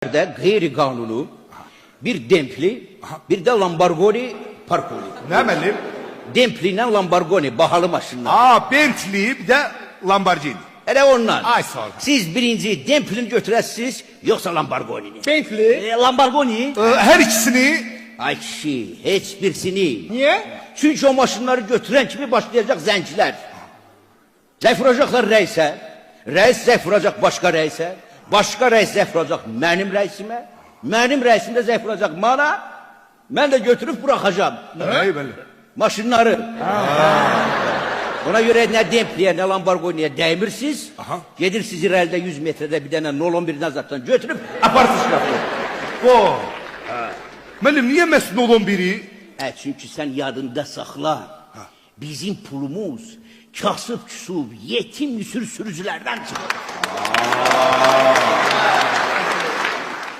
de gayri kanunu bir Dempli, bir de Lamborghini park oluyor. Ne melim? Dempli ile Lamborghini bahalı maşınlar. Bentley bir de Lamborghini. Hele onlar. Ay sağ ol. Siz birinci Dempli'ni götürəsiniz yoksa Lamborghini'ni? Bentley. Lamborghini. Her ikisini. Ay kişi, heç birisini. Niye? Çünkü o maşınları götüren kimi başlayacak zenciler. Zəf vuracaklar rəisə. Rəis zəf vuracak başka rəisə. Başka rəis zəf vuracak mənim rəisimə. Mənim rəisim də zəf vuracak bana. Mən də götürüb bırakacağım. Ne böyle? Maşınları. Ona göre ne Dempli'ye ne Lamborghini'ye değmirsiniz. Gelirsiniz irəldə 100 metrede bir tane Nolon bir nazardan götürüp apartırsınız şuraya. O. Melim niye mesut olan biri? Çünkü sen yadında sakla. Bizim pulumuz kasıp küsup yetim müsür sürücülerden çıkıyor.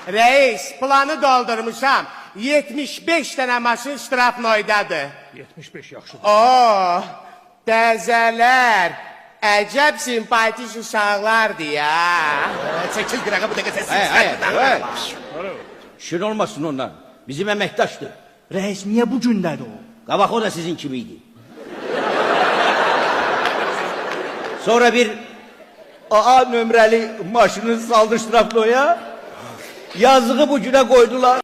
Reis, planı doldurmuşam. 75 tane maşın Strafnoydadır. 75 yaxşı. Oo, təzələr. Əcəb simpatik uşaqlardır ya. Çekil kırağa bu dakika sessiz. Hey. Şun olmasın onlar. Bizim emektaştır. Reis niye bu gündədir o? Qabaq o da sizin kimiydi. Sonra bir AA nömrəli maşını saldı Strafnoya. Yazığı bu güne koydular.